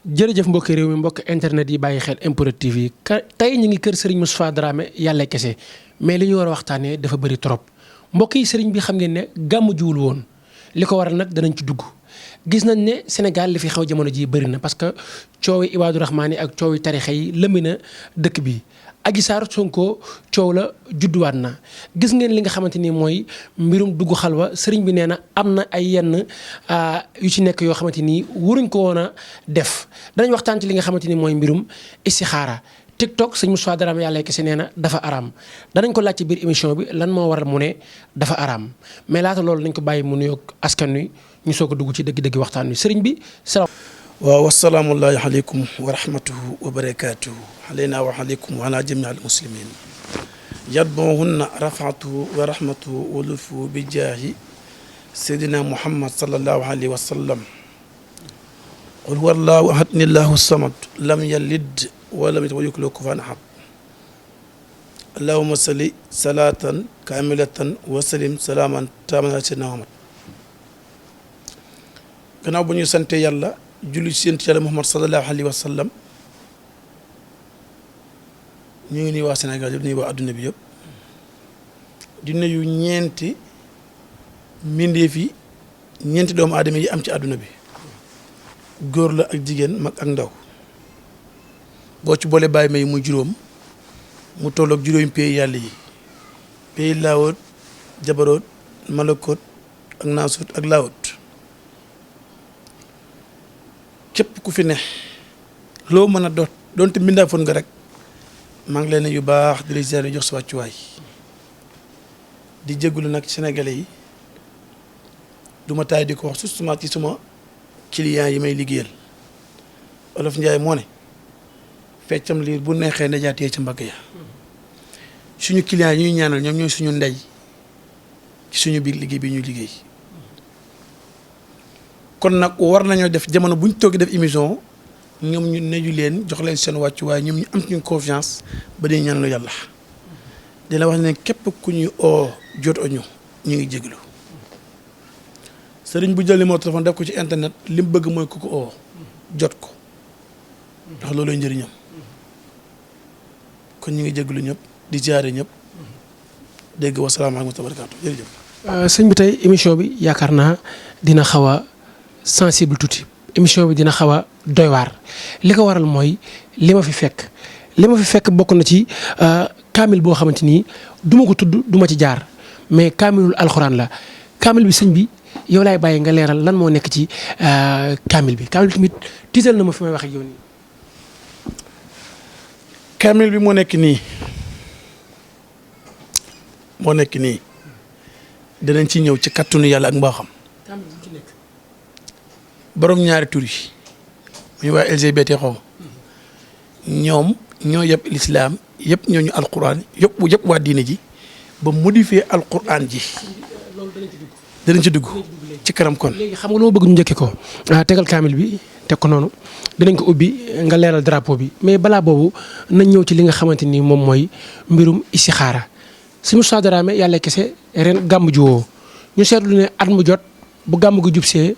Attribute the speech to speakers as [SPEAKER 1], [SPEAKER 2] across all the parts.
[SPEAKER 1] jërëjëf mbokki réew mi mbokk internet yi bàyyi xel MPROD TV tey ñu ngi kër Serigne Moustapha Dramé yàlla kese mais li ñu war a waxtaanee dafa bëri trop mbokk yi Serigne bi xam ngeen ne gàmmu jiwul woon li ko waral nag danañ ci dugg gis nañ ne Sénégal li fi xew jamono ji bëri na parce que coowi Ibaadu Rahmaan yi ak coowi tarixa yi lëmbi na dëkk bi. Adji Sarr Sonko coow la judduwaat na gis ngeen li nga xamante ni mooy mbirum dugg xalwa sëriñ bi nee na am na ay yenn yu ci nekk yoo xamante ni waruñ ko woon a def danañ waxtaan ci li nga xamante ni mooy mbirum istixaara TikTok sëñ Moustapha Dramé yàlla kese nee na dafa araam danañ ko laaj ci biir émission bi lan moo waral mu ne dafa araam mais laata loolu nañ ko bàyyi mu nuyoog askan wi ñu soog a dugg ci dëgg-dëgg waxtaan wi sëriñ bi salaam.
[SPEAKER 2] waaw wasalaamullahi aleykum wa rahmatuhu wa barakatuhu aleyna wa aleykum wa ala jami al muslimin yadbohunna rafatuhu wa rahmatuhu wa lufu bi jaahi seydina muhammad sallallahu alayhi wa sallam qul huwa allahu ahad illahu samad lam yalid wa lam yulad wa lam yakun lahu kufuwan ahad allahumma salli salatan kamilatan wa salim salaman taman ala seydina muhammad gannaaw bu ñu sante yàlla julli ci Yonent Yàlla Muhammad sallallahu alayhi wa sallam ñu ngi nuyu waa Sénégal yëpp di nuyu waa adduna bi yëpp di nuyu ñeenti mbindeef yi ñeenti doomu aadama yi am ci adduna bi góor la ak jigéen mag ak ndaw boo ci boole bàyyi may muy juróom mu tolloog juróomi pays yàlla yi pays laawut jabaroot malakoot ak naasut ak laawut képp ku fi ne loo mën a doonte mbindaa foon nga rek maa ngi leen yu baax di la ziare jox sa wàccuwaay di jégalu nag sénégalais yi du ma taay di ko wax surtout ci suma clients yi may liggéeyal Olof Njaay moo ne feccam liir bu neexee ndajaatee ca mbagg ya suñu clients yi ñuy ñaanal ñoom ñooy suñu ndey ci suñu biir liggéey bi ñuy liggéey kon nag war nañoo def jamono bu ñu toogee def émission ñoom ñu neju leen jox leen seen wàccuwaay ñoom ñu am ci ñu confiance ba di ñaan lu yàlla dina wax ne képp ku ñu oo jot ñu ngi jéglu sëriñ bu jël numéro téléphone def ko ci internet li mu bëgg mooy ku ko oo jot ko ndax loolooy njëriñam kon ñu ngi jéglu ñëpp di jaare ñëpp dégg wasalaamaaleykum wa barakaatu jërëjëf.
[SPEAKER 1] sëñ bi tey émission bi yaakaar naa dina xaw a sensible tuuti émission bi dina xaw a doy waar li ko waral mooy li ma fi fekk bokk na ci kaamil boo xamante ni du ma ko tudd du ma ci jaar mais kaamilul alxuraan la kaamil bi sëñ bi yow laay bàyyi nga leeral lan moo nekk ci kaamil bi tamit tiital na ma fi may wax ak yow nii.
[SPEAKER 2] kaamil bi moo nekk nii danañ ci ñëw ci kattanu yàlla ak mbaaxam. borom ñaari tur yi muy waa LGBT xaw ñoom ñoo yëpp lislaam yëpp ñooñu alquran yëpp waa diine ji ba modifier alquran ji danañ ci dugg ci kanam kon.
[SPEAKER 1] léegi xam nga loo bëgg ñu njëkkee ko tegal kaamil bi teg ko noonu dinañ ko ubbi nga leeral drapeau bi mais balaa boobu nañ ñëw ci li nga xamante ni moom mooy mbirum istixaara sëñ Moustapha Dramé yàlla kese ren gàmm ji woo ñu seetlu ne at mu jot bu gàmm gi jubsee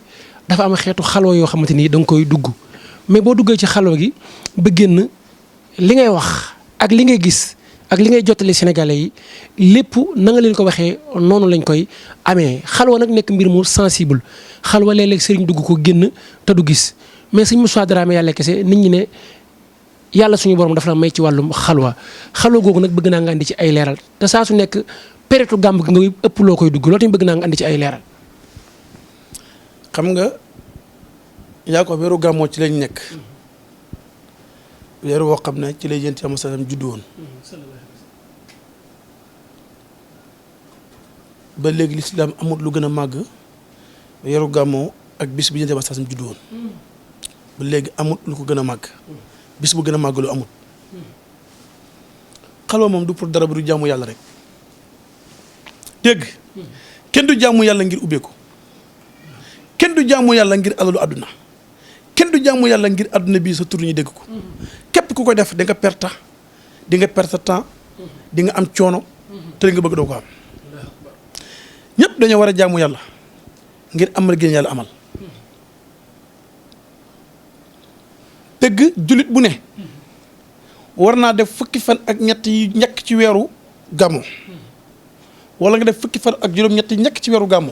[SPEAKER 1] dafa am xeetu xaloo yoo xamante ni da nga koy dugg mais boo duggee ci xaloo gi ba génn li ngay wax ak li ngay gis ak li ngay jottali sénégalais yi lépp na nga leen ko waxee noonu lañ koy amee xalwa nag nekk mbir mu sensible xalwa léeg-léeg sëriñ dugg ko génn te du gis mais sëñ Moustapha Dramé yàlla kese nit ñi ne yàlla suñu borom dafa la may ci wàllum xalwa googu nag bëgg naa nga andi ci ay leeral te saa su nekk période gàmm gi nga ëpp loo koy dugg loolu tamit bëgg naa nga andi ci ay leeral.
[SPEAKER 2] xam nga yaa ko weeru gàmmoo ci lañ nekk weeru woo xam ne ci lay yént Yàlla sallam juddu woon ba léegi lislaam amul lu gën a màgg weeru gàmmoo ak bis bi yént Yàlla sallam juddu woon ba léegi amul lu ko gën a màgg bis bu gën a màgg lu amul xalwa moom du pour dara bu du jàmmu yàlla rek dégg kenn du jàmmu yàlla ngir ubbeeku kenn du jaamu yàlla ngir alalu àdduna kenn du jaamu yàlla ngir àdduna bii sa tur ñu dégg ko képp ku ko def di nga perte temps di nga am coono te li nga bëgg doo ko am ñëpp dañoo war a jaamu yàlla ngir amal gën yàlla amal dëgg jullit bu ne war naa def fukki fan ak ñett yi njëkk ci weeru gàmmu wala nga def fukki fan ak juróom-ñett yi njëkk ci weeru gàmmu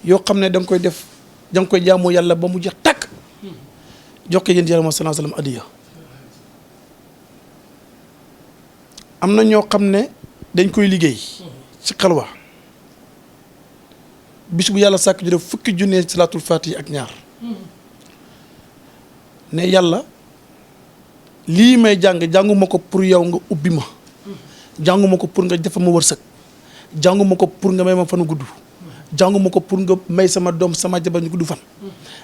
[SPEAKER 2] yoo xam ne da nga koy def da nga koy jaamoo yàlla ba mu jeex tàkk jox ko yéen yàlla moo sallallahu alayhi wa sallam adiya am na ñoo xam ne dañ koy liggéey ci xalwa bis bu yàlla sàkk ju def fukki junne salaatul faatihi ak ñaar ne yàlla lii may jànguma ko pour yow nga ubbi ma jànguma ko pour nga defal ma wërsëg jànguma ko pour nga may ma fanu gudd jànguma ko pour nga may sama doom sama jabar ñu gudd fan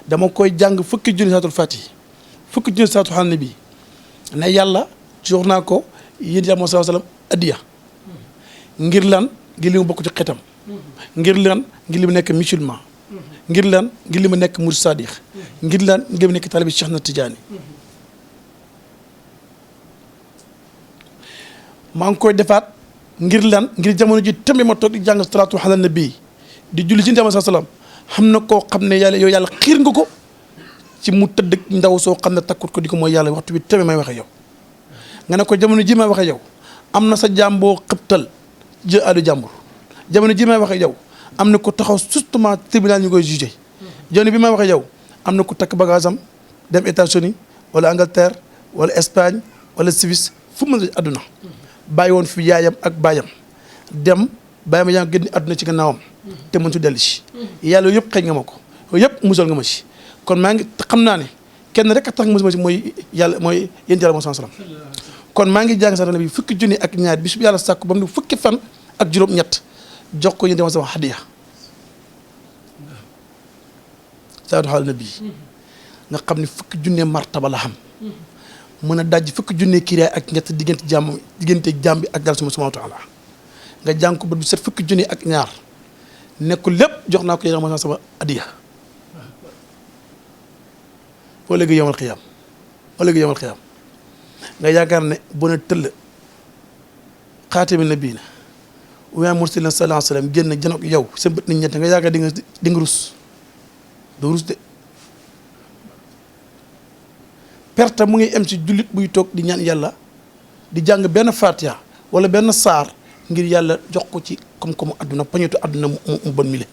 [SPEAKER 2] dama koy jàng fukki junne salaatul faatihi fukki junne salaatul ala nabi ne yàlla jox naa ko yéen yàlla moo sallallahu alayhi wa sallam adiya ngir lan ngir li mu bokk ci xetam ngir lan ngir li mu nekk musulman ngir lan ngir li mu nekk murid sadiq ngir lan ngir mu nekk taalibi Cheikh na Tidiane maa ngi koy defaat ngir lan ngir jamono ji tamit ma toog di jàng salaatu ala nabi di julli ci Muhammad sallallahu alayhi wasallam xam na koo xam ne yàlla yow yàlla xiir nga ko ci mu tëdd ndaw soo xam ne takkut ko di ko mooy yàlla waxtu bi tamit may waxee yow nga ne ko jamono ji may waxee yow am na sa jaam boo xëptal jë àllu jàmbur jamono ji may waxee yow am na ko taxaw justement tribunal ñu koy jugé jamono bi may waxee yow am na ko takk bagage am dem États-Unis wala Angleterre wala Espagne wala Suisse fu mu mën a àdduna bàyyi woon fi yaayam ak baayam dem bàyyi ma yaa ngi génn àdduna ci gannaawam te mëntu dellu si yàlla yëpp xëy nga ma ko yëpp musal nga ma si kon maa ngi xam naa ne kenn rek a tax musal ma si mooy yàlla mooy yéen yàlla moo salaam kon maa ngi jàng sa bi fukki junni ak ñaar bis bu yàlla sàkk ba mu ne fukki fan ak juróom-ñett jox ko yéen sama hadiya saadu xaal nabi nga xam ne fukki junne martaba la xam mën a dajj fukki junne kiraay ak ñett diggante jàmm bi ak dara suma subhanahu wa taala nga jàng ko ba du set fukki junne ak ñaar nekku lépp jox naa ko yéen ma sama hadiya boo léegi yowmal xiyaam nga yaakaar ne bu ne tëll xaatimi nabiina wa mursalina sallallahu alayhi wa sallam génn janoog yow sa bët nit ñett nga yaakaar di nga rus doo rus de perte mu ngi am ci jullit buy toog di ñaan yàlla di jàng benn fatiha wala benn saar ngir yàlla jox ko ci koom-koomu adduna pañetu adduna mu bon mile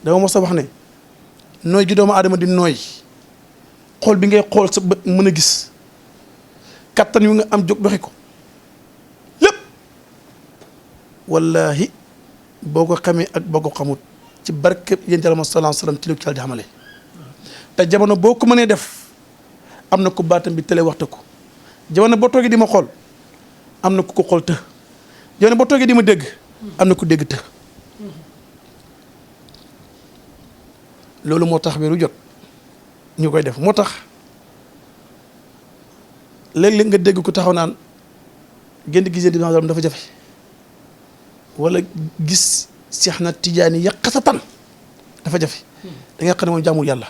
[SPEAKER 2] dama mos a wax ne nooy gi doomu aadama di nooy xool bi ngay xool sa bët mën a gis kattan yu nga am jóg doxi ko lépp wallahi boo ko xamee ak boo ko xamut ci barke yéen jàll ma sallallahu alayhi wasallam ci lu ci di xamale te jamono boo ko mënee def am na ko baatam bi télé waxta ko jamono boo toogee di ma xool am na ku ko xool të jamono boo toogee di ma dégg am na ku dégg të loolu moo tax weeru jot ñu koy def moo tax léeg-léeg nga dégg ko taxaw naan génn gisee di dafa jafe wala gis Seex na Tijaani yàqasatan dafa jafe da nga xam ne moom jaamul yàlla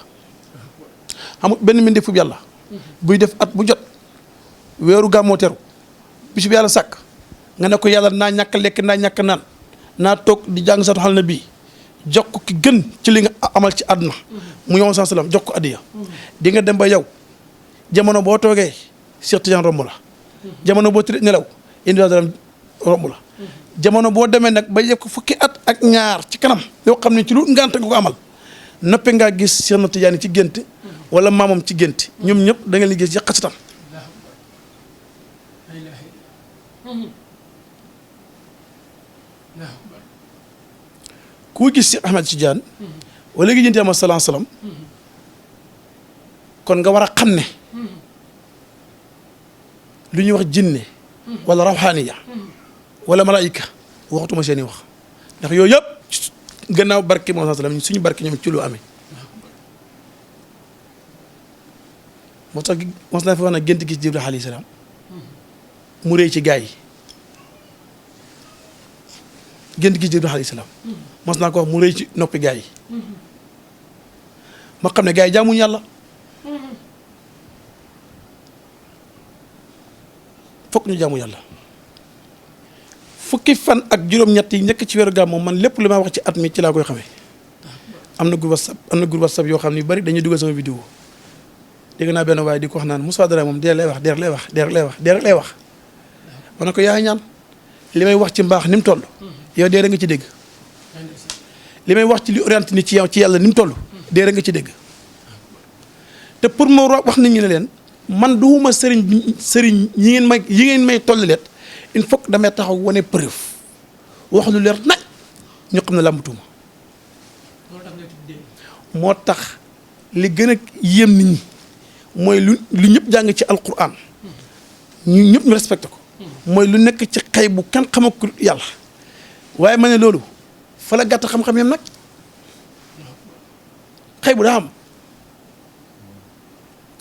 [SPEAKER 2] xam benn mbindeef fu yàlla buy def at bu jot weeru gàmmoo teru bis bi yàlla sàkk nga ne ko yàlla naa ñàkk lekk naa ñàkk naan naa toog di jàng satu xal na bii jox ko ki gën ci li nga amal ci àdduna mu yoon saa salaam jox ko addiya di nga dem ba yow jamono boo toogee Cheikh Tidiane romb la jamono boo tëddee nelaw indi romb la jamono boo demee nag ba yëg ko fukki at ak ñaar ci kanam yoo xam ne ci lu ngànt nga ko amal noppe ngaa gis Cheikh na Tidiane ci gént wala maamam ci gént ñoom ñëpp da nga leen gis yàqasitam ku gis Cheikh Ahmed Tidiane wala léegi jënti ama salaam kon nga war a xam ne lu ñuy wax jinne wala rawxaaniya wala malaayika waxatuma seen i wax ndax yooyu yëpp gannaaw barke moom salaam suñu barke ñoom ci lu amee moo tax mos naa fi wax na gént gis Jibril alayhi salaam mu réy ci gaa yi gént gis Jibril alayhi salaam mos naa ko wax mu réy ci noppi gaa yi ma xam ne gaa yi jaamuñ yàlla fokk ñu jaamu yàlla fukki fan ak juróom-ñett yi nekk ci weeru gàmmu man lépp lu ma wax ci at mi ci laa koy xamee am na groupe WhatsApp yoo xam ne yu bari dañuy dugal sama vidéo dégg naa benn waaye di ko wax naan Moustapha Dramé moom dee lay wax dee lay wax ma ne ko yaa ñaan li may wax ci mbaax ni mu toll yow dee rek nga ci dégg li may wax ci li orienté ni ci yow ci yàlla ni mu toll dee rek nga ci dégg te pour ma wax nit ñi ne leen man duuma sëriñ yi ngeen may toll leet il faut que damay taxaw wane preuve wax lu leer nag ñu xam ne làmbatuuma moo tax li gën a yéem nit ñi mooy lu ñëpp jàng ci alquran ñu ñëpp ñu respecté ko mooy lu nekk ci xay bu kan xamakul yàlla waaye ma ne loolu fa la gàtt xam-xam yam nag xay bu daa am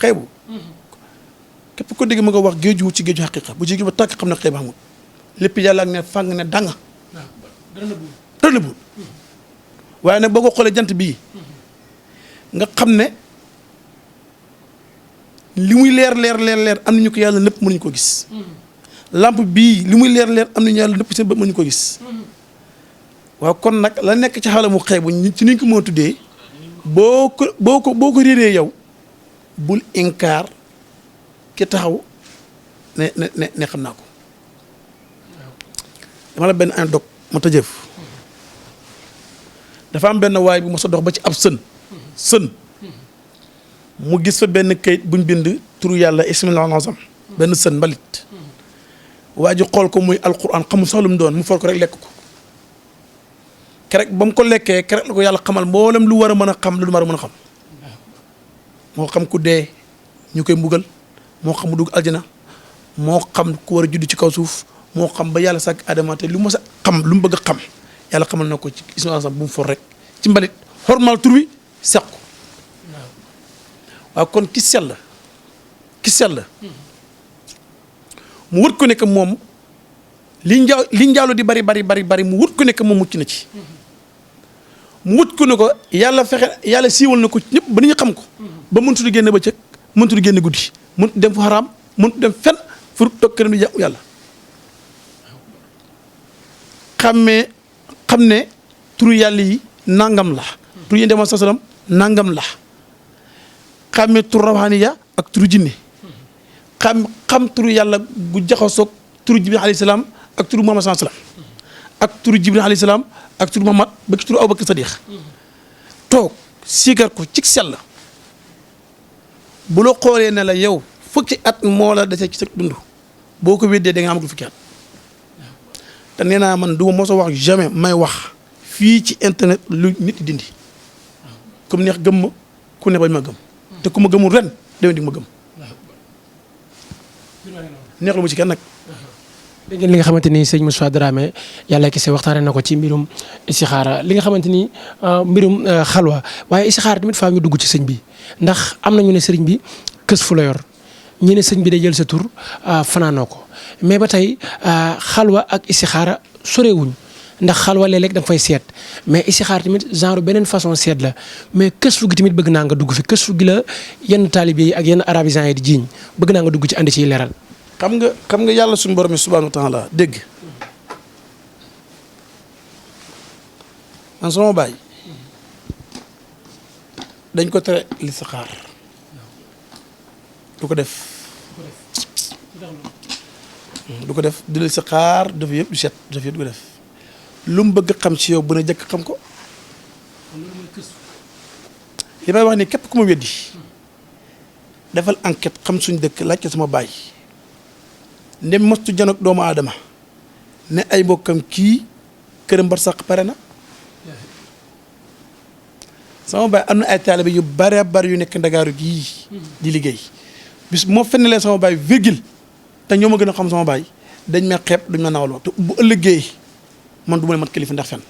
[SPEAKER 2] xay bu képp ko dégg ma ko wax géeju ci géeju xaqiqa bu jigi ba tàkk xam ne xay bu xamul lépp yàlla ak ne fàng ne danga dara bu waaye nag boo ko xoolee jant bii nga xam ne li muy leer am nañu ko yàlla nëpp mënuñu ko gis lampe bii li muy leer am nañu yàlla nëpp seen bët mënuñu ko gis waaw kon nag la nekk ci xalamu xëy bu ci niñ ko mën a tuddee boo ko réeree yow bul inkaar ki taxaw ne xam naa ko dama la benn anecdote ma tëjëf dafa am benn waay bu mos a dox ba ci ab sën mu gis fa benn kayit buñ bind turu yàlla ismillah azam benn sën mbalit waa ji xool ko muy alquran xamul sax lu mu doon mu for ko rek lekk ko kerek ba mu ko lekkee kerek la ko yàlla xamal mboolem lu war a mën a xam lu war a mën a xam moo xam ku dee ñu koy mbugal moo xam mu dugg aljana moo xam ku war a judd ci kaw suuf moo xam ba yàlla sàkk Adama te lu mu mës a xam lu mu bëgg a xam yàlla xamal na ko ci ismillah azam bu mu for rek ci mbalit xormal tur wi seq ko waaw kon ki sell mu wut ko nekk moom li njaalu di bari mu wut ko nekk moom mucc na ci mu wut ko ne ko yàlla fexe yàlla siiwal na ko ñëpp ba ñu xam ko ba mëntu di génn bëccëg mëntu di génn guddi mëntu dem fu xaraam mëntu dem fenn fu toog këram di jàmm yàlla xam ne turu yàlla yi nangam la turu yi demoon sasalam nangam la xàmmee turu rawhaniya ak turu jinne xam turu yàlla gu jaxasoog turu jibril alayhi salaam ak turu muhammad sallallahu alayhi salaam ak turu jibril alayhi salaam ak turu muhammad ba ci turu abubakar sadiq toog sigar ko ci sell bu la xoolee ne la yow fukki at moo la dese ci sa dund boo ko weddee da nga amagul fukki at te nee naa man du ma mos a wax jamais may wax fii ci internet lu nit di dindi comme neex gëm ma ku ne bañ ma gëm te ku ma gëmul ren déwén di ma gëm neex lu mu ci kenn nag.
[SPEAKER 1] dégg ngeen li nga xamante ni sëñ Moustapha Dramé yàlla kese waxtaane na ko ci mbirum istixaara li nga xamante ni mbirum xalwa waaye istixaara tamit faa ñu dugg ci sëñ bi ndax am nañu ne sëriñ bi kës fu la yor ñu ne sëñ bi day jël sa tur fanaanoo ko mais ba tey xalwa ak istixaara sorewuñ ndax xalwa léeg-léeg da nga fay seet mais istixaara tamit genre beneen façon seet la mais kës fu gi tamit bëgg naa nga dugg fi kës fu gi la yenn taalibe yi ak yenn arabisants yi di jiiñ bëgg naa nga dugg ci andi ciy leeral.
[SPEAKER 2] xam nga yàlla suñu borom mi subhaanahu wa taala dégg man sama baay dañ ko tere listixaar du ko def di listixaar dafa yëpp du set dafa yëpp du ko def lu mu bëgg xam ci yow bu ne jëkk xam ko li may wax ni képp ku ma weddi defal enquête xam suñ dëkk laaj ko sama baay ndem mostu janoog doomu aadama ne ay mbokkam kii këram bar sax pare na sama baay am na ay taalibe yu bare bari yu nekk ndagaaru gii di liggéey bis moo fennelee sama baay virgule te ñoo ma gën a xam sama baay dañ ma xeeb duñ ma nawloo te bu ëllëgee man du ma mat kilifa ndax fen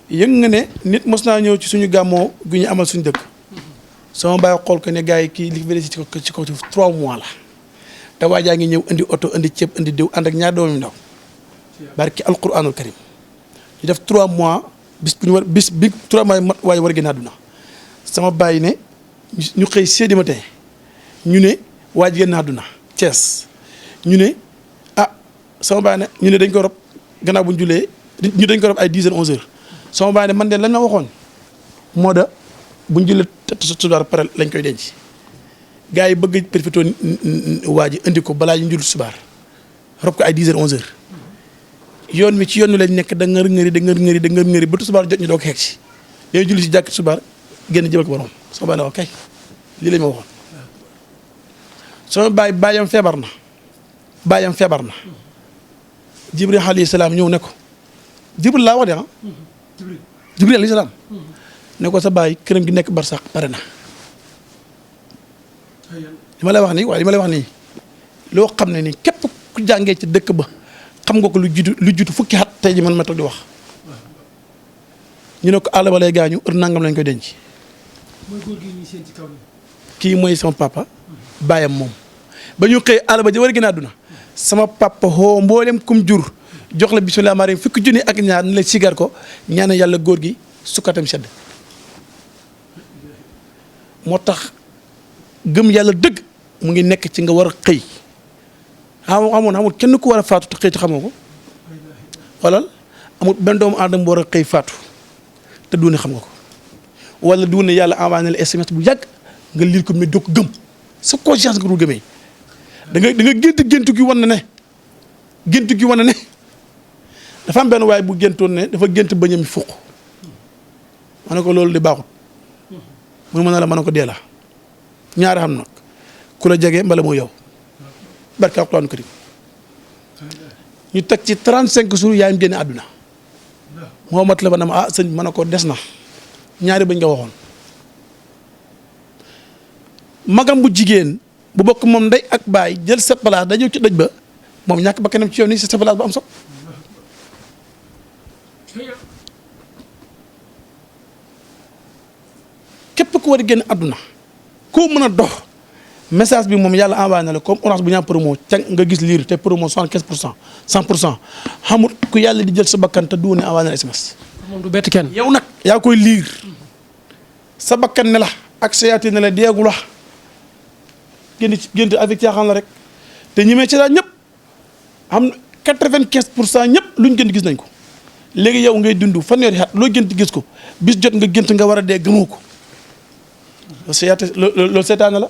[SPEAKER 2] yëg nga ne nit mos naa ñëw ci suñu gàmmoo gu ñu amal suñu dëkk sama baay xool ko ne gars yi kii li fi ci kaw 3 mois la te waajaa ngi ñëw indi oto indi ceeb indi diw ànd ak ñaar doomu ndaw barki alquranul karim ñu def 3 mois bis bi 3 mois mat waaye war a génn àdduna sama baay ne ñu xëy seedi ma tey ñu ne waaj génn àdduna Thiès ñu ne sama baay ne ñu ne dañ ko rob gannaaw bu ñu julee ñu dañ ko rob ay 10 heures 11 heures sama baay ne man de lañ ma waxoon moo da buñ jëlee subaar pare lañ koy denc gars yi bëgg perfecto waa ji indi ko balaa ñu jul subaar rob ko ay 10 heures 11 heures yoon mi ci yoon mi lañ nekk da ngër ngëri ba subaar jot ñu doog xeeg si yooyu julli si jàkk subaar génn jëbal ko borom sama baay ne wax kay lii lañ ma waxoon sama baayam feebar na jibril alayhi salaam ñëw ne ko jibril laa wax de jibril alayhi salaam ne ko sa baay këram gi nekk barsax pare na li ma lay wax nii loo xam ne nii képp ku jàngee ci dëkk ba xam nga ko lu jiitu fukki at tey ji man ma toog di wax ñu ne ko àll ba lay gaañu heure nangam lañ koy denc.
[SPEAKER 1] mooy góor gi ñu seen ci kaw
[SPEAKER 2] kii mooy sama papa baayam moom ba ñu xëy àll ba ji war a gën a àdduna sama papa xoo mboolem kum jur jox la bismillah marim fukki junni ak ñaar ni la sigar ko ñaane yàlla góor gi sukkatam sedd moo tax gëm yàlla dëgg mu ngi nekk ci nga war a xëy amul kenn ku war a faatu te xëy ci xamoo ko xoolal amul benn doomu aadama bu war a xëy faatu te duune xam nga ko wala duune yàlla envoyé na la SMS bu yàgg nga lire ko mais doo ko gëm sa conscience nga dul gëmee da nga géntu gi wan na ne dafa am benn waay bu géntoon ne dafa gént bëñam fuq ma ne ko loolu di baaxut mun mën na la mën na ko dee la ñaari xam nag ku la jege mbala moo yow barka alquran karim ñu teg ci 35 jours yaayam génne àdduna moo mat la ba dama sëñ ma ne ko des na ñaari bañ nga waxoon magam bu jigéen bu bokk moom ndey ak baay jël sa place dañu ci dëj ba moom ñàkk ba kanam ci yow nii sa place bu am so képp ku war a génn àdduna koo mën a dox message bi moom yàlla envoyé na la comme orange bu ñaa promo ca nga gis lire te promo 75% 100% xamul ku yàlla di jël sa bakkan te du ne envoyé na la SMS.
[SPEAKER 1] moom du bett kenn.
[SPEAKER 2] yow nag yaa koy lire sa bakkan ne la ak sa yaati ne la deegu la gént avec caaxaan la rek te ñi mee ci daal ñëpp am 95% ñëpp luñ gént gis nañ ko léegi yow ngay dund fanweeri at loo gént gis ko bis jot nga gént nga war a dee gëmoo ko loolu seetaane la.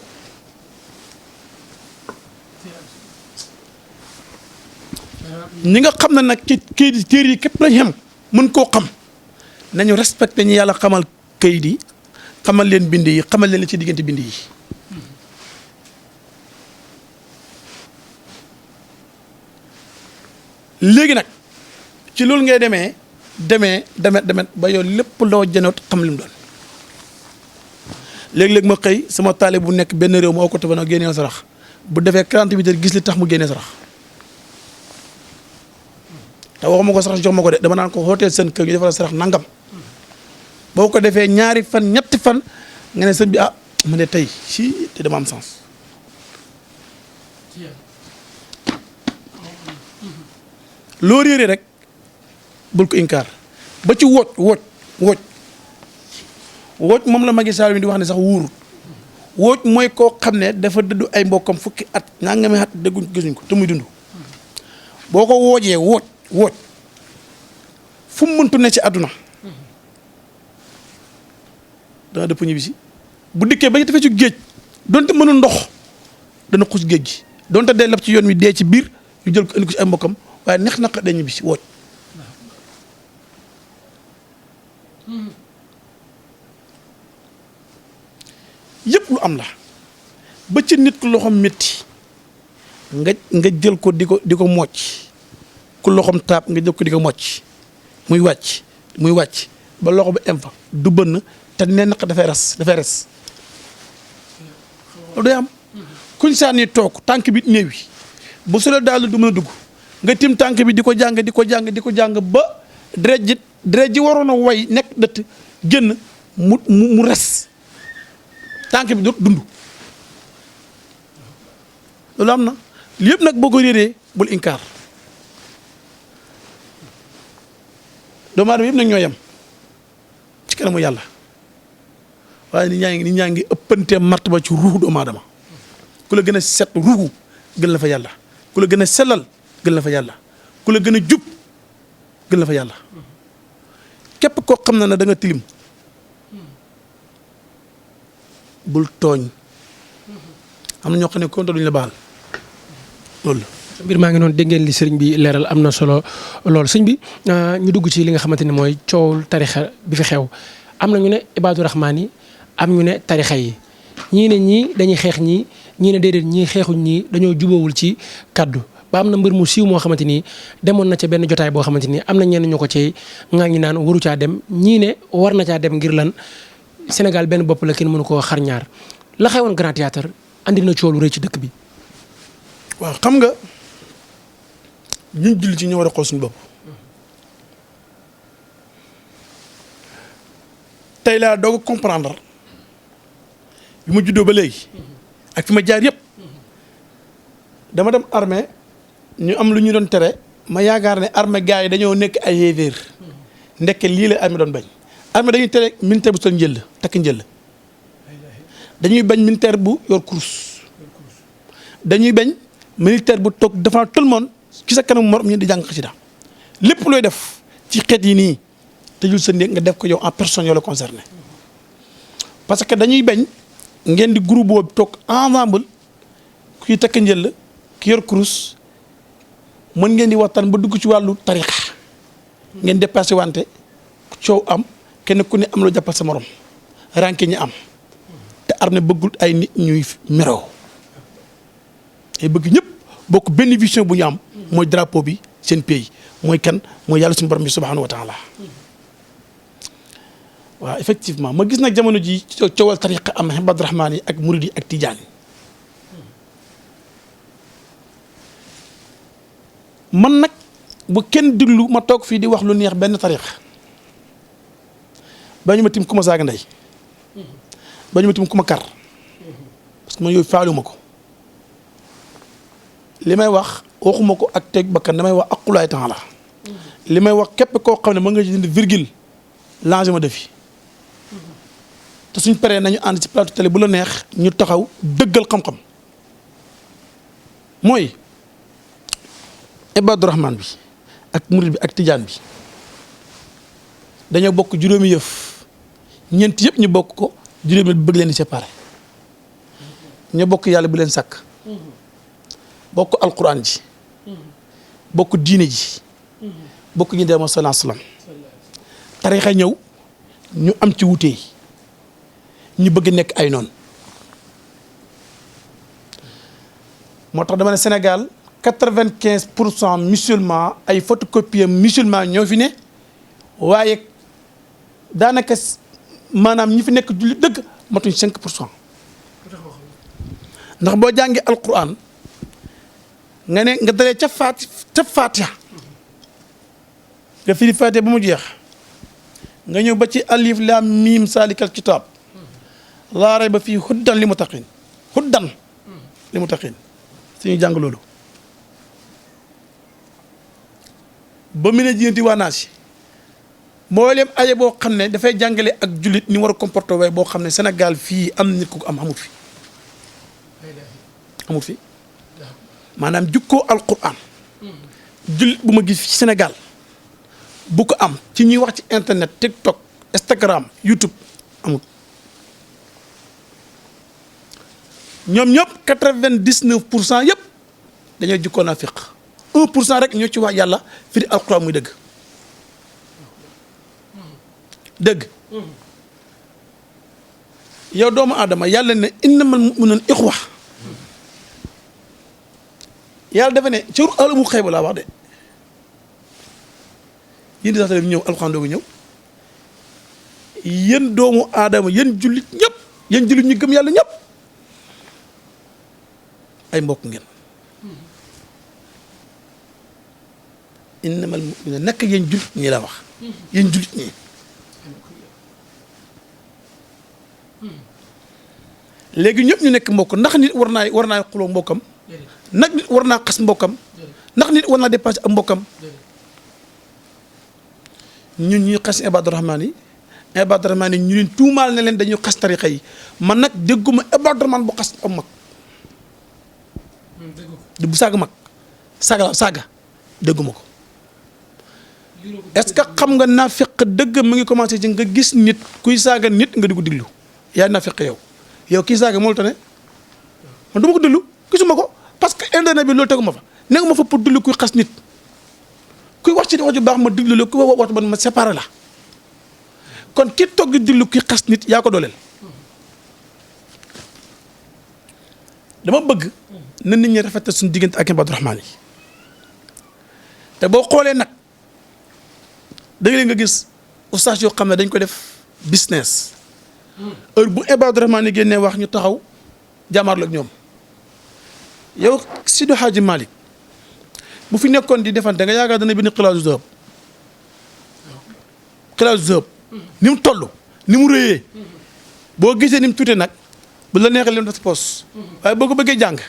[SPEAKER 2] ñi nga xam ne nag kayit yi téere yi képp lañ xem mën koo xam nañu respecté ñi yàlla xamal kayit yi xamal leen bind yi xamal leen li ci diggante bind yi léegi nag ci loolu ngay demee ba yow lépp loo jënoot xam lim doon léegi-léegi ma xëy sama taale bu nekk benn réew ma oo ko te ba nag génneel sarax bu defee 48 heures gis li tax mu génnee sarax te waxuma ko sarax jox ma ko de dama naan ko hôtel seen kër gi defal sarax nangam boo ko defee ñaari fan ñetti fan nga ne sëñ bi mu ne tey si te dama am sens loo réeree rek bul ko inkaar ba ci wooj moom la magi saal mi di wax ne sax wuurut wooj mooy koo xam ne dafa dëddu ay mbokkam fukki at nangami at dégguñ ko gisuñ ko te muy dund boo ko woojee wooj fu mu mëntu ne ci àdduna dana dëpp ñibbisi bu dikkee ba ñu defee ci géej donte mënul ndox dana xus géej gi donte day lab ci yoon wi dee ci biir ñu jël ko indi ko ci ay mbokkam waaye neex na day ñibbisi wooj yëpp lu am la ba ci nit ku loxoom métti nga jël ko di ko mocc ku loxoom taab nga jël ko di ko mocc muy wàcc ba loxo ba em fa du bënn te nee naq dafay res loolu day am kuñ sànni toog tànk bi néew yi bu solee daal du mën a dugg nga tim tànk bi di ko jàng ba deret ji waroon a way nekk dëtt génn mu res tànk bi dund loolu am na lépp nag boo ko réeree bul inkaar doomu aadama yëpp nag ñoo yem ci kanamu yàlla waaye nit ñaa ngi ëppantee martaba ci ruuxu doomu aadama ku la gën a set ruuxu gën la fa yàlla ku la gën a sellal gën la fa yàlla ku la gën a jub gën la fa yàlla képp koo xam na ne da nga tilim bul tooñ am na ñoo xam ne kontaan duñu la baal loolu la.
[SPEAKER 1] mbir maa ngi noonu dégg ngeen li sëriñ bi leeral am na solo lool sëñ bi ñu dugg ci li nga xamante ni mooy coowul tarixa bi fi xew am na ñu ne Ibaadu Rahmaan yi am ñu ne tarixa yi ñii ne ñii dañuy xeex ñii ne déedéet ñii xeexuñ ñii dañoo jubóowul ci kaddu ba am na mbir mu siiw moo xamante ni demoon na ca benn jotaay boo xamante ni am na ñenn ñu ko cay ngaa ngi naan waru caa dem ñii ne war na caa dem ngir lan Sénégal benn bopp la kenn mënu koo xar ñaar la xewoon Grand Théâtre andi na coow lu rëy ci dëkk bi.
[SPEAKER 2] waaw xam nga ñun jullit ci ñoo war a xool suñu bopp tey laa doog a comprendre bi ma juddoo ba léegi ak fi ma jaar yëpp dama dem armée ñu am lu ñu doon tere ma yaakaar ne armée gars yi dañoo nekk ay yéeféer ndekke lii la armée doon bañ armée dañuy tere militaire bu sol njël takk njël dañuy bañ militaire bu yor kurus dañuy bañ militaire bu toog devant tout le monde ci sa kanam morom ñu di jàng xasida lépp looy def ci xeet yi nii tëjul sa néeg nga def ko yow en personne yoo la concerné parce que dañuy bañ ngeen di groupe boobu toog ensemble kuy takk njël ki yor kurus mën ngeen di waxtaan ba dugg ci wàllu tarixa ngeen dépassé wante coow am kenn ku ne am lu jàppal sa morom ranke ñi am te armée bëggul ay nit ñuy meroo ay bëgg ñëpp bokk benn vision bu ñu am mooy drapeau bi seen pays mooy kan mooy yàlla suñu borom bi subhanahu wa taala waaw effectivement ma gis nag jamono ji coowal tariqa am Ibaadu Rahmaan yi ak murid yi ak tijaan yi man nag bu kenn diglu ma toog fii di wax lu neex benn tariqa ba ñu ma tim ku ma saaga ndey ba ñu ma tim ku ma kar parce que man yooyu faaluma ko li may wax waxuma ko ak teg bakkan damay wax aqulaay taala li may wax képp koo xam ne mën nga ci dindi virgule lancé ma defi te suñ paree nañu ànd ci plateau télé bu la neex ñu taxaw dëggal xam-xam mooy Ibaadu Rahmaan bi ak murid bi ak tijaan bi dañoo bokk juróomi yëf ñeent yëpp ñu bokk ko juróomi bëgg leen di séparé ñoo bokk yàlla bu leen sàkk bokk alquran ji bokk diine ji bokk ñu dem sallallahu alayhi wasallam tarixa ñëw ñu am ci wutee ñu bëgg nekk ay noonu moo tax dama ne Sénégal 95% musulmans ay photocopier musulmans ñoo fi ne waaye daanaka maanaam ñi fi nekk julli dëgg matuñ 5%. ndax boo jàngee alquran nga ne nga dalee ca Fatiha nga firi Fatiha ba mu jeex nga ñëw ba ci alif lam mim salikal kitab laa rayba fii huddan li muttaqin huddan li muttaqin suñu jàng loolu ba mu ne jiyanti waa naas yi mboolem aye boo xam ne dafay jàngale ak jullit ni war a comporter waaye boo xam ne Sénégal fii am nit ku ko am amut fi maanaam jukkoo alquran jullit bu ma gis ci Sénégal bu ko am ci ñuy wax ci internet TikTok Instagram YouTube amut ñoom ñëpp 99% yëpp dañoo jukkoo naa fiq 1% rek ñoo ci wax yàlla firi alquran muy dëgg yow doomu aadama yàlla ne innamal mu'minuuna ixwa yàlla dafa ne ci alamu xëy ba laa wax de yéen di sax tamit ñëw alxuraan doogu ñëw yéen doomu aadama yéen jullit ñëpp yéen jullit ñu gëm yàlla ñëpp ay mbokk ngeen innamal mu'minuuna nekk yéen jullit ñi la wax yéen jullit ñi léegi ñëpp ñu nekk mbokk ndax nit war naa xuloo mbokkam ndax nit war naa xas mbokkam ndax nit war naa dépassé ak mbokkam ñun ñuy xas Ibaadu Rahmaan yi ñu leen tuumaal ne leen dañuy xas tarixa yi man nag dégguma Ibaadu Rahmaan bu xas am mag bu saaga mag saaga dégguma ko est-ce que xam nga naafeq dëgg mu ngi commencé ci nga gis nit kuy saaga nit nga di ko diglu yaa naafeq yow kii saaga moo la tane man du ma ko diglu gisuma ko parce que internet bi loolu teguma fa nekk ma fa pour diglu kuy xas nit kuy wax ci wax ju baax ma diglu la kuy wax ba ma séparé la kon ki toog di diglu kuy xas nit yaa ko dooleel. dama bëgg na nit ñi rafetal suñu diggante ak Ibaadu Rahmaan yi te boo xoolee nag dëgg nga gis ustaas yoo xam ne dañ ko def business heure bu Ibaadu Rahmaan yi génnee wax ñu taxaw jàmmaarloo ak ñoom yow Sidi Hadji Malick bu fi nekkoon di defante nga yaakaar dana bind Xilaasu Zahab Xilaasu Zahab ni mu toll ni mu rëyee boo gisee ni mu tuute nag bu la neexee leen def si poos waaye boo ko bëggee jàng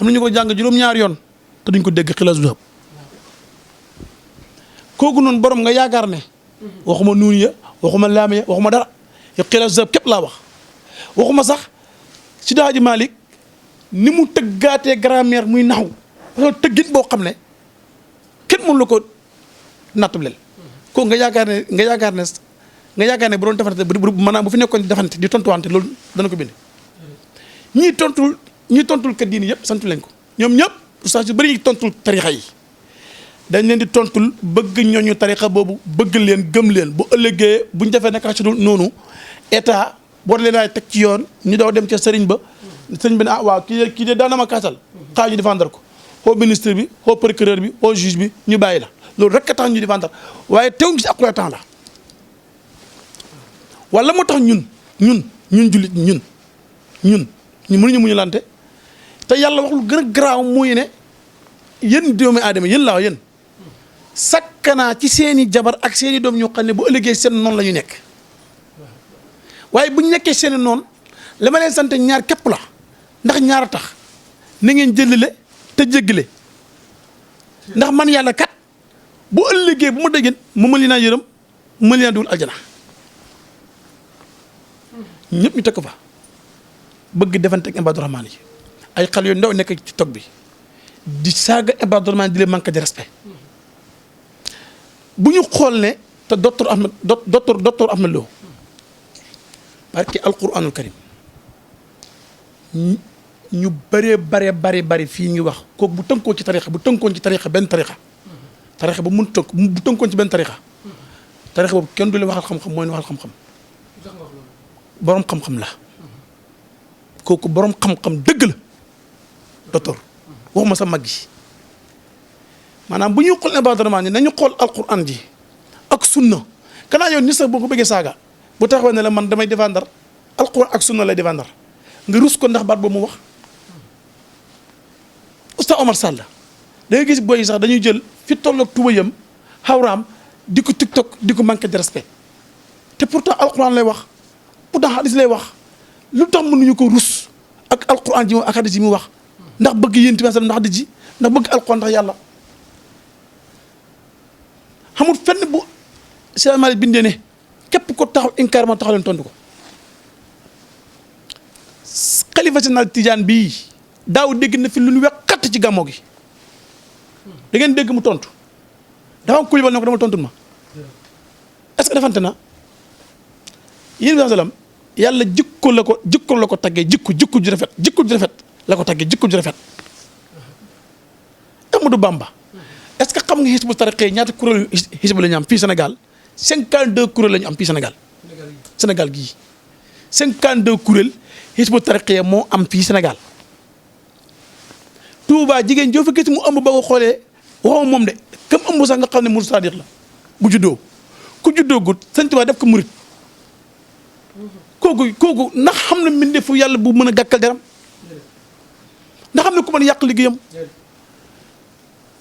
[SPEAKER 2] am na ñu ko jàng juróom-ñaari yoon te duñ ko dégg Xilaasu Zahab kooku noonu borom nga yaakaar ne waxuma nuun ya waxuma laam ya waxuma dara yow Xilaasu Zahab képp laa wax waxuma sax Sidi Hadji Malick ni mu tëggaatee grammaire muy naxu parce que tëggit boo xam ne kenn mënu la ko nattableel kooku nga yaakaar ne bu doon defante maanaam bu fi nekkoon di defante di tontuwante loolu dana ko bind ñii tontul kat diini yëpp santu leen ko ñoom ñëpp ustaas yu bëri tontul tarixa yi dañ leen di tontul bëgg ñooñu tarixa boobu bëgg leen gëm leen bu ëllëgee buñ defee naka ci noonu état war leen ay teg ci yoon ñu daw dem ca sëriñ ba sëriñ bi ne ah waaw kii de daana ma kaasal xaar ñu défendre ko xoo ministre bi xoo procureur bi xoo juge bi ñu bàyyi la loolu rek a tax ñu défendre waaye teewuñ ci ak temps la wala moo tax ñun jullit ñun mënuñu muñu lante te yàlla wax lu gën a garaaw muy ne yéen doomi aadama yéen laa yéen sakkanaa ci seeni jabar ak seeni doom ñoo xam ne bu ëllëgee seen noonu la ñu nekk waaye bu ñu nekkee seeni noonu li ma leen sant ñaar képp la ndax ñaar a tax na ngeen jëlale te jéggale ndax man yàlla kat bu ëllëgee bu ma déggee mu mën leen a yërëm mu mën leen a dugal aljana ñëpp ñu teg ko fa bëgg defante ak Ibaadu Rahmaan yi ay xale yu ndaw nekk ci toog bi di saaga Ibaadu Rahmaan di leen manque de respect bu ñu xool ne te docteur Ahmed Lo parce que alquranul karim ñu bëree fii ngi wax kooku bu tënkoon ci tarixa benn tarixa ba mun tënk bu tënkoon ci benn tarixa boobu kenn du leen waxal xam-xam mooy ne waxal xam-xam boroom xam-xam la kooku boroom xam-xam dëgg la docteur waxuma sa mag yi maanaam bu ñuy xool Ibaadu Rahmaan yi nañu xool alquran ji ak sunna kanaa yow ni sax boo ko bëggee saaga bu taxawee ne la man damay défendre alquran ak sunna lay défendre nga rus ko ndax baat boobu mu wax Oustaz Omar Sall da ngay gis boy yi sax dañuy jël fi tolloog tubayam xawraam di ko tiktok di ko manqué de respect te pourtant alquran lay wax pourtant hadis lay wax lu tax mënuñu ko rus ak alquran ji ak hadis yi mu wax ndax bëgg yéen tamit ndax hadis ji ndax bëgg alquran ndax yàlla xamul fenn bu Sëriñ Maalik bindee ne képp ko taxaw inkaar ma taxaw leen tontu ko xalifa général Tijaan bii daaw dégg na fi lu ñu weqat ci gàmmoo gi da ngeen dégg mu tontu dafa am kulibal ne ko dama tontu ma est-ce que defante na yéen bi sallam yàlla jikko la ko taggee jikko ju rafet la ko taggee jikko ju rafet Amadou Bamba est-ce que xam nga Hizbut Tarqiyyah ñaata kuréel Hizb la ñu am fii Sénégal 52 kuréel la ñu am fii Sénégal gii 52 kuréel Hizbut Tarqiyyah moo am fii Sénégal Touba jigéen joo fa gis mu ëmb ba ko xoolee waxuma moom de comme ëmb sax nga xam ne murid sadiq la bu juddoo ku juddoo gut Sëñ Tuubaa def ko murid kooku ndax xam na mbindeefu yàlla bu mën a gàkkal deram ndax xam ne ku mën a yàq liggéeyam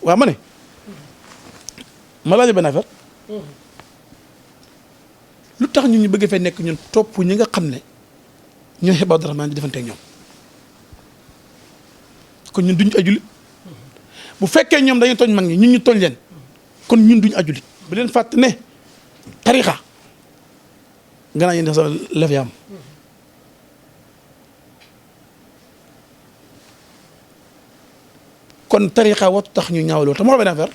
[SPEAKER 2] waaw ma ne ma laaj benn affaire lu tax ñun ñu bëgg fee nekk ñun topp ñi nga xam ne ñooy Ibaadu Rahmaan di defante ak ñoom kon ñun duñu ay jullit bu fekkee ñoom dañuy tooñ mag ñi ñun ñu tooñ leen kon ñun duñu ay jullit bu leen fàtte ne tarixa gannaaw yéen def sa lef yaam kon tarixa watu tax ñu ñaawloo te moo benn affaire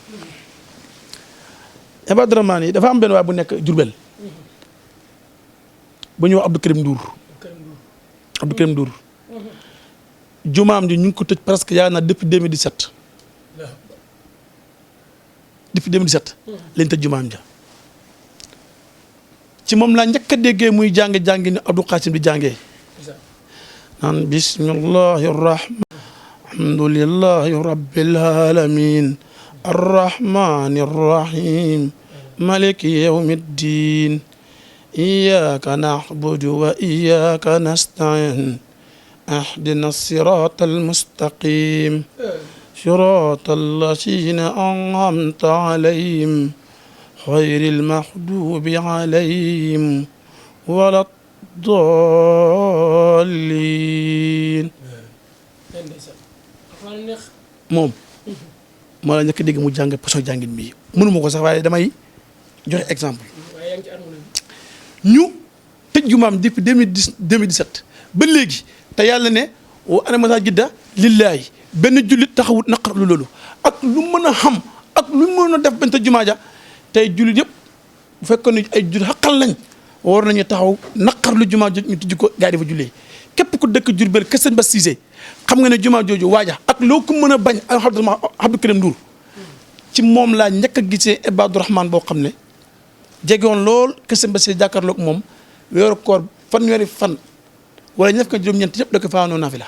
[SPEAKER 2] Ibaadu Rahmaan yi dafa am benn waay bu nekk Jurbel bu ñuy wax Abdou Karim Ndour Abdou Karim Ndour jumaam ji ñu ngi ko tëj presque yaa naa depuis 2017 depuis 2017 lañ tëj jumaam ja ci moom laa njëkk a déggee muy jàngi ni Abdou Qasim di jàngee naan bismillahi rahman alhamdulillahi rabbil alamin arrahmani arrahim maliki yawmiddin iyyaka na'budu wa iyyaka nasta'in اهدنا الصراط المستقيم صراط الذين أنعمت عليهم غير المغضوب عليهم ولا الضالين moom moo la njëkk a dégg mu jàng façon jàngin bi mënuma ko sax waaye damay joxe exemple ñu tëj jumaam depuis 2017 ba léegi te yàlla ne wa ana masaajida lillaahi benn jullit taxawut naqar lu loolu ak lu mën a xam ak lu mën a def benn te jumaa ja tey jullit yëpp bu fekkoon ne ay jullit xaqal lañ war nañu taxaw naqar lu jumaa jooju ñu tijji ko gaa yi dafa jullee képp ku dëkk Jurbel kër Sëñ Bass Cissé xam nga ne jumaa jooju waaja ak loo ko mën a bañ alhamdulilah Abdou Karim Ndour ci moom laa njëkk a gisee Ibaadu Rahmaan boo xam ne jegewoon lool kër Sëñ Bass Cissé jàkkaarloog moom weeru koor fanweeri fan wala ñu def ko juróom-ñeent yëpp da ko faanoo naa fi la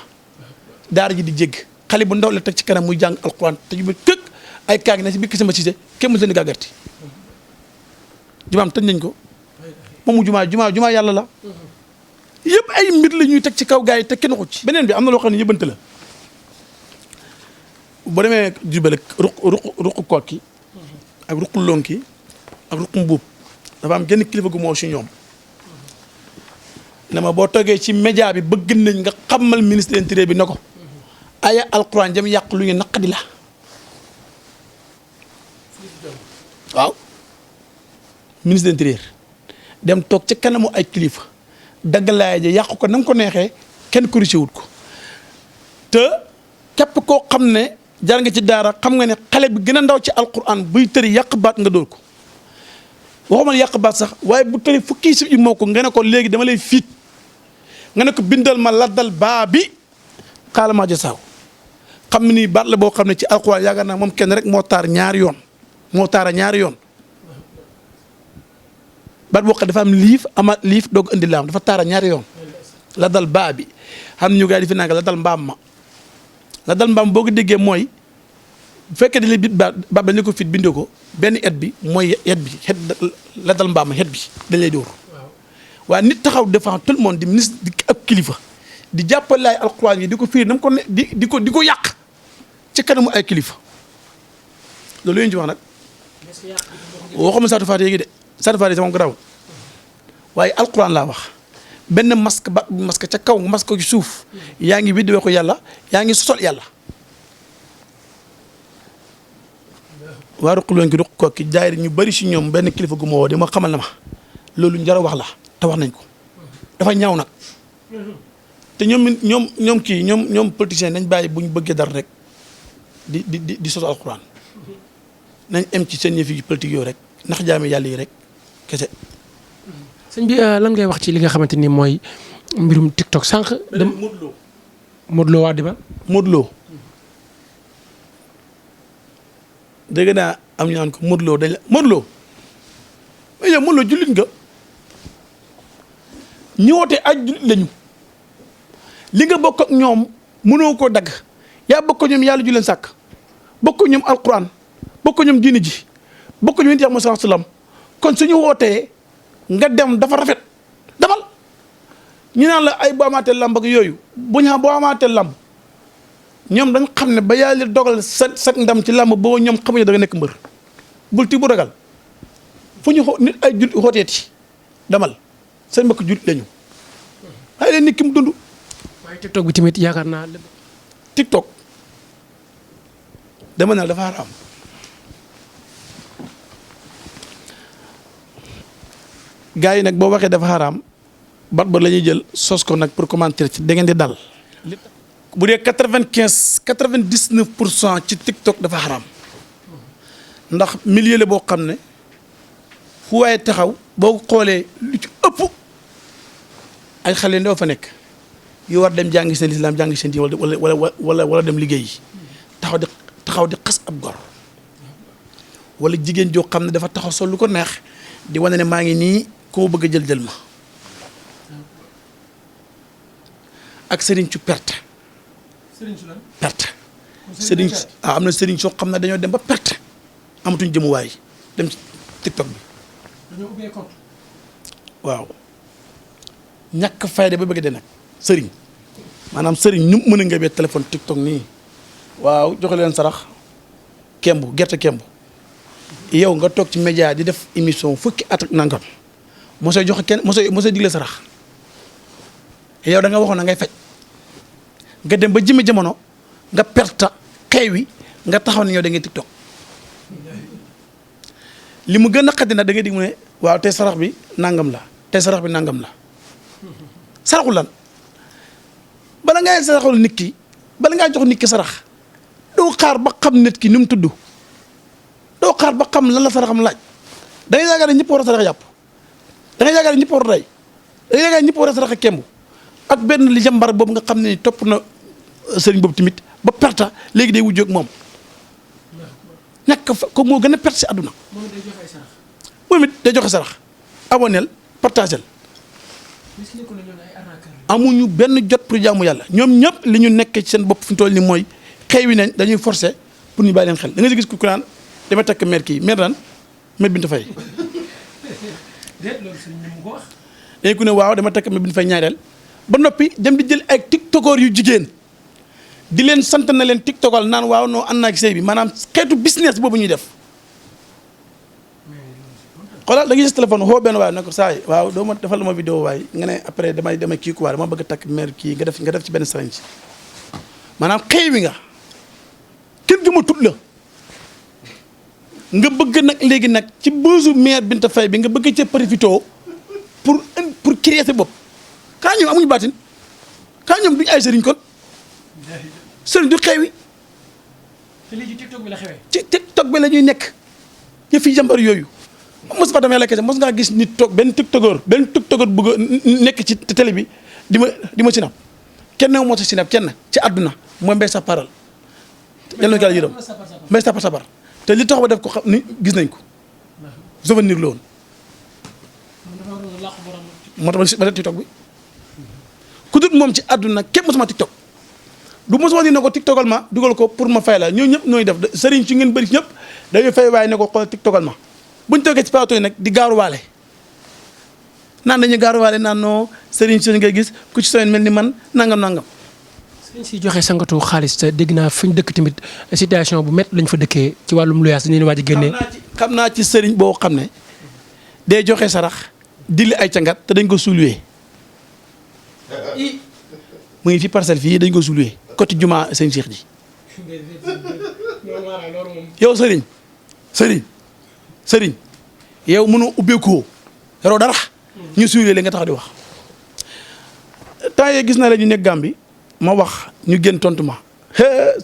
[SPEAKER 2] daara ji di jégg xale bu ndaw la teg ci kanam muy jàng alquran te ju këkk ay kaag na si biir Sëñ Bass Cissé kenn mësu leen gàggarti jumaam tëj nañ ko moomu jumaa yàlla la yëpp ay mbir la ñuy teg ci kaw gars yi te kenn ko ci beneen bi am na loo xam ne yëbbante la boo demee Jurbel ak ruq kokki ak ruq lonki ak ruq mbuub dafa am genn kilifa gu moo si ñoom ne ma boo toogee ci média bi bëgg nañ nga xamal ministre de l'Intérieur bi ne ko aya alquran jëm yàq lu ñu naqadi la waaw ministre de l'Intérieur dem toog ca kanamu ay kilifa dagg laay ja yàq ko na nga ko neexee kenn corrigé wut ko te képp koo xam ne jar nga ci daara xam nga ne xale bi gën a ndaw ci alquran buy tëri yàq baat nga dóor ko waxuma yàq baat sax waaye bu tëri fukki si moo ko nga ne ko léegi dama lay fiit nga ne ko bindal ma laddal baa bi xaalamaa ja saaw xam ni baat la boo xam ne ci alquran yaakaar naa moom kenn rek moo taara ñaari yoon baat boo xam dafa am liif amaat liif doog indi laam dafa taara ñaari yoon laddal baa bi xam ñu gars yi di fi naan laddal mbaam ma laddal mbaam boo ko déggee mooy bu fekkee dañuy bit baat ba ñu ko fit bindee ko benn et bi mooy et bi et laddal mbaam ma et bi dañ lay dóor waaye nit taxaw devant tout le monde di ministre di ak kilifa di jàppale ay alxuraan yi di ko firi nam ko ne di ko yàq ci kanamu ay kilifa loolu yéen ci wax nag waxuma saatu faate yi de saatu faate yi sama garaawul waaye alxuraan laa wax benn masque ba masque ca kaw masque ci suuf yaa ngi widdi ko yàlla yaa ngi sosol yàlla waa ruq loon ki ruq kooki jaayir ñu bari si ñoom benn kilifa gu ma woo di ma xamal na ma loolu njara wax la te wax nañ ko dafa ñaaw nag te ñoom politiciens nañ bàyyi bu ñu bëggee dara rek di sos alxuraan nañ em ci seen yëf yi politique yooyu rek ndax jaami yàlla yi rek kese.
[SPEAKER 1] sëñ bi lan ngay wax ci li nga xamante ni mooy mbirum TikTok sànq. Modou Lo waa di ba.
[SPEAKER 2] Modou Lo dégg naa am ñu naan ko Modou Lo dañ la Modou Lo mais yow Modou Lo jullit nga ñi woote ay jullit lañu li nga bokk ak ñoom mënoo koo dagg yaa bokk ñoom yàlla ju leen sàkk bokk ñoom alquran bokk ñoom diini ji bokk ñoom it yàlla sallallahu alayhi wasallam kon suñu wootee nga dem dafa rafet demal ñu naan la ay boo amaatee lamb ak yooyu bu ñu boo amaatee lamb ñoom dañ xam ne ba yàlla dogal sa ndam ci lamb boo ñoom xamuñu da nga nekk mbër bul ti bu ragal fu ñu nit ay jul xooteeti demal seen mbokk jul lañu waaye leen nit ki mu dund.
[SPEAKER 1] waaye TikTok bi tamit yaakaar naa lépp.
[SPEAKER 2] TikTok dama ne dafa xaraam gars yi nag boo waxee dafa xaraam bat ba la ñuy jël sos ko nag pour commenter ci da ngeen di dal. bu dee 99% ci TikTok dafa xaraam ndax milieu la boo xam ne fu waaye taxaw boo ko xoolee lu ci ëpp ay xale ndaw fa nekk yu war dem jàngi seen lislaam jàngi seen diine wala dem liggéey yi taxaw di xas ab gor wala jigéen joo xam ne dafa taxaw sol lu ko neex di wane ne maa ngi nii koo bëgg a jël ma ak sëriñ su perte.
[SPEAKER 1] sëriñ su lan
[SPEAKER 2] perte. sëriñ am na sëriñ soo xam ne dañoo dem ba perte amatuñ jëmuwaay dem ci TikTok bi.
[SPEAKER 1] dañoo ubbee compte.
[SPEAKER 2] waaw ñàkk fayda ba bëgg de nag sëriñ maanaam sëriñ ñu mën a ngëbee téléphone TikTok nii waaw joxe leen sarax kemb gerte kemb yow nga toog ci média di def émission fukki at ak nangam mosoo joxe kenn mosoo digle sarax yow da nga waxoon na ngay faj nga dem ba jëme jamono nga perte xew wi nga taxaw ne ñoo da ngay TikTok li mu gën a xaddi nag da ngay dig mu ne waaw tey sarax bi nangam la tey sarax bi nangam la saraxul lan bala ngay saraxul nit ki bala ngaa jox nit ki sarax doo xaar ba xam nit ki ni mu tudd doo xaar ba xam lan la saraxam laaj da ngay yaakaar ne ñëpp war a sarax yàpp da ngay yaakaar ne ñëpp war a day da ngay yaakaar ne ñëpp war a sarax kemb ak benn li jàmbar boobu nga xam ne topp na sëriñ boobu tamit ba perte léegi day wujjoog moom ñàkk fa ko moo gën a perte si àdduna moom it day joxe sarax aboneel partagel amuñu benn jot pour jaamu yàlla ñoom ñëpp li ñu nekk ci seen bopp fi mu toll nii mooy xeewi nañ dañuy forcer pour ñu bàyyi leen xel da nga si gis ku naan dama takk maire kii maire daan maire Binta Faye dañu ko ne waaw dama takk maire Binta Faye ñaareel ba noppi dem di jël ay tiktokeur yu jigéen di leen sant na leen tiktokal naan waaw noo ànd naa ak sëy bi maanaam xeetu business boobu ñuy def xoolal da ngay gis téléphone xoo benn waaye ne ko saa yi waaw doo ma defal ma vidéo waaye nga ne après damay kii quoi dama bëgg a takk maire kii nga def ci benn sëriñ si maanaam xëy wi nga kenn du ma tut la nga bëgg nag léegi nag ci bësu maire Binta Faye bi nga bëgg ca profité pour créer sa bopp kaa ñoom amuñu baatin kaa ñoom duñu ay sëriñ kon sëriñ du xewi
[SPEAKER 1] te lii ci TikTok bi la xewee.
[SPEAKER 2] ci TikTok bi la ñuy nekk yëf yi jàmbar yooyu mos fa demee la kese mos ngaa gis nit toog benn tiktokeur bëgg a nekk ci télé bi di ma sinap kenn moo sa sinap kenn ci àdduna mooy mbay sa paral yal na ko yàlla yërëm mbay sapar sapar te li tax ba def ko xam ni gis nañ ko souvenir la woon moo tax ma def TikTok bi ku dut moom ci àdduna képp mosuma TikTok du mosuma di ne ko TikTokal ma dugal ko pour ma fay la ñoo ñëpp ñooy def sëriñ ci ngeen bëri ñëpp dañuy fay waaye ne ko xool TikTokal ma buñ toogee ci plateau yi nag di gaaruwaale naan dañuy gaaruwaale naan noo sëriñ si ngay gis ku ci sooy mel ni man nangam.
[SPEAKER 1] sëriñ si joxe sangatu xaalis te dégg naa fi ñu dëkk tamit situation bu métti lañ fa dëkkee ci wàllum luyaas dañu leen waaj a génnee.
[SPEAKER 2] xam naa ci sëriñ boo xam ne day joxe sarax dilli ay cangat te dañ ko suuluwee mu ngi fi parcelle fii dañ ko suuluwee côté juma sëñ Cheikh ji yow sëriñ yow mënoo ubbeekoo yoroo dara ñu suulee la nga tax di wax temps yii gis naa la ñu nekk Gàmbi ma wax ñu gën tontu ma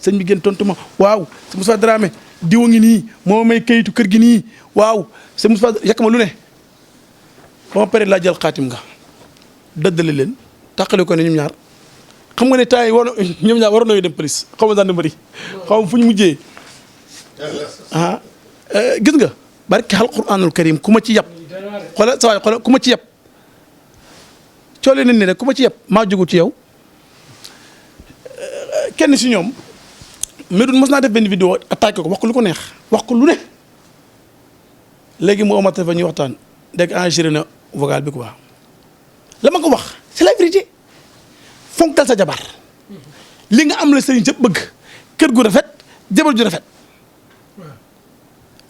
[SPEAKER 2] sëñ bi gën tontu ma waaw sëñ Moustapha Dramé diwa ngi nii moo may kayitu kër gi nii waaw sëñ Moustapha yàq ma lu ne ba ma pare laa jël xaatim nga dëddale leen tàqale ko ne ñoom ñaar xam nga ne temps yi ñoom ñaar waroon nañu dem police xaw ma gendarmerie xaw ma fu ñu mujjee gis nga barke alquranul karim ku ma ci yab xoolal sa waay xoolal ku ma ci yab coole nañ ne rek ku ma ci yab maa jógu ci yow kenn si ñoom Médoune mos naa def benn vidéo attaqué ko wax ko lu ko neex wax ko lu ne léegi mu oma téléphone ñuy waxtaan dégg enregistré na vocal bi quoi la ma ko wax c'est la vérité fonkal sa jabar li nga am la sëriñ sëpp bëgg kër gu rafet jabar ju rafet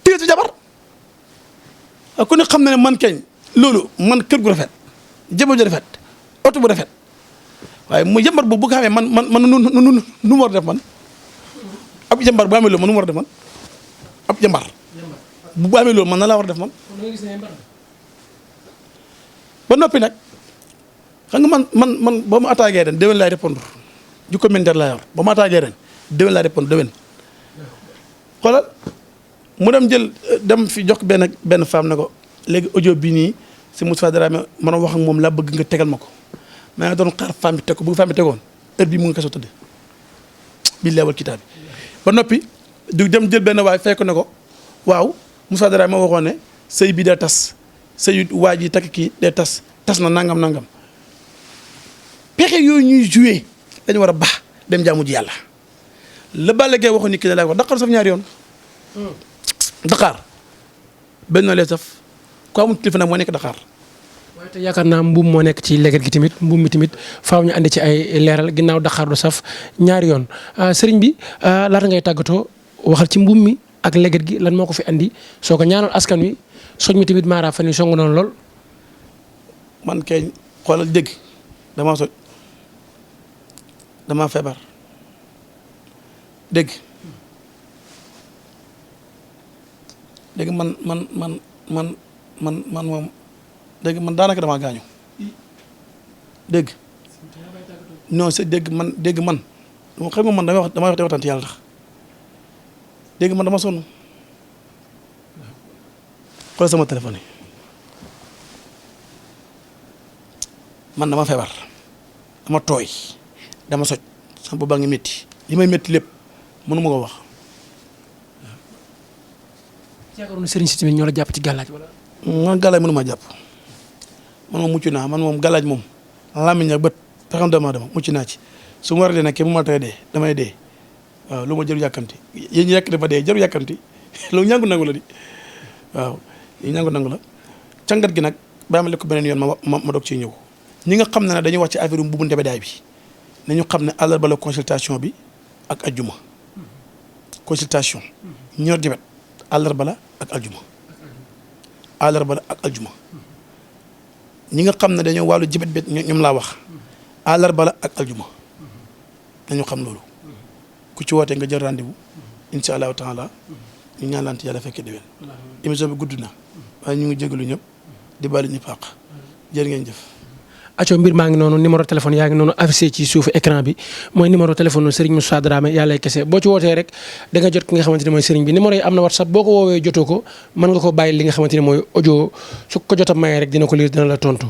[SPEAKER 2] téye sa jabar ku ne xam na ne man keñ loolu man kër gu rafet jabar ju rafet oto bu rafet waaye mu jàmbar boobu bu ko xamee man nu mu war a def man ab jàmbar bu amee loolu man nu mu war a def man ab jàmbar bu amee loolu man na laa war a def man ba noppi nag xam nga man ba ma attaqué ren déwén laay répondre ju commentaire laa yor ba ma attaqué ren déwén laay répondre déwén xoolal mu dem fi jox benn femme ne ko léegi audio bii nii si Moustapha Dramé mën a wax ak moom laa bëgg nga tegal ma ko maa ngi doon xaar femme bi teg ko bu femme bi tegoon heure bii mu ngi kaso tëdd billaahi wal kitaab bi ba noppi du dem jël benn waay fekk ne ko waaw Moustapha Dramé ma waxoon ne sëy bi day tas sëy waa ji takk kii day tas na nangam pexe yooyu ñuy joué dañu war a baax dem jaamu ji yàlla la Balla Gaye waxoon ni kii la laay wax Dakar saf ñaari yoon Dakar benn lay saf ku amul kilifa nag moo nekk Dakar.
[SPEAKER 1] waaye te yaakaar naa mbuum moo nekk ci leget gi tamit mbuum mi tamit faaw ñu andi ci ay leeral ginnaaw Dakar du saf ñaari yoon sëriñ bi laata ngay tàggatoo waxal ci mbuum mi ak leget gi lan moo ko fi andi soo ko ñaanal askan wi soñ mi tamit maara fan yi song noonu lool.
[SPEAKER 2] man kay xoolal dégg damaa soj damaa feebar dégg man moom dégg man daanaka damaa gaañu dégg non c'est dégg man xam nga man damay wax waxtaan ci yàlla tax dégg man dama sonn xoolal sama téléphone yi man dama feebar dama tooy dama soj sama bopp baa ngi métti li may métti lépp mënu ma ko wax.
[SPEAKER 1] yaakaaroon na sëriñ si tamit ñoo la jàpp ci gàllaaj wala.
[SPEAKER 2] man gàllaaj mënu ma jàpp man moom mucc naa man moom gàllaaj moom làmmiñ ak bët pexam doomu aadama mucc naa ci su ma war a dee nag kenn mu ma tey dee damay dee waaw lu ma jëru yàkkamti yéen ñi rekk dafa dee jëru yàkkamti loolu ñàngu nangu la di waaw yi ñàngu nangu la càngat gi nag bàyyi ma lekk ko beneen yoon ma doog ciy ñëw ñi nga xam ne dañuy wax ci affaire bu ndebedaay bi nañu xam ne àllarba la consultation bi ak ajjuma consultation ñor jabet àllarba la ak aljuma ñi nga xam ne dañoo wàllu jabet bi ñoom laa wax àllarba la ak aljuma nañu xam loolu ku ci wootee nga jël rendez-vous incha allahu taala ñu ñaanante yàlla fekkee déwén émission bi gudd na waaye ñu ngi jégalu ñëpp di bàyyi ñu pàq jërë ngeen jëf.
[SPEAKER 1] acco mbir maa ngi noonu numéro téléphone yaa ngi noonu affiché ci suufu écran bi mooy numéro téléphone Serigne Moustapha Dramé yàlla kese boo ci wootee rek da nga jot ki nga xamante ne mooy Serigne bi numéro yi am na WhatsApp boo ko woowee jotoo ko mën nga ko bàyyi li nga xamante ne mooy audio su ko jot a mayee rek dina ko lire dina la tontu.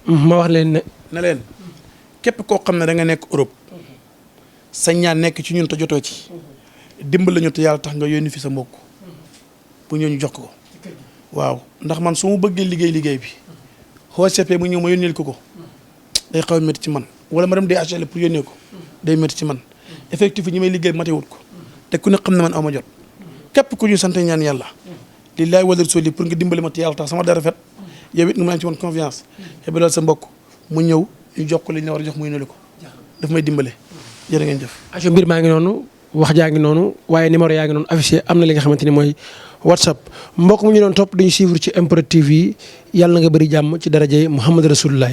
[SPEAKER 1] ma wax leen
[SPEAKER 2] ne leen képp koo xam ne da nga nekk Europe sa ñaan nekk ci ñun te jotoo ci dimbali ñu te yàlla tax nga yónni fi sa mbokk bu ñëw ñu jox ko waaw ndax man su ma bëggee liggéey bi. xool CP mu ñëw ma yónneel ko day xaw a métti ci man wala ma dem DHL pour yónnee ko day métti ci man effectif ñi may liggéey matewut ko te ku ne xam ne man aw ma jot képp ku ñu sant ñaan yàlla lillahi wala rasuli pour nga dimbali ma te yàlla tax sama dara rafet yow it nga mën a ci woon confiance yebalool sa mbokk mu ñëw ñu jox ko li ñu war a jox mu yónnee ko daf may dimbale jërë ngeen jëf.
[SPEAKER 1] aco mbir maa ngi noonu wax jaa ngi noonu waaye numéro yaa ngi noonu affiché am na li nga xamante ni mooy WhatsApp mbokk mu ñu doon topp dañu suivre ci MPROD TV yi yàlla na nga bëri jàmm ci daraje Muhammad Rasulullah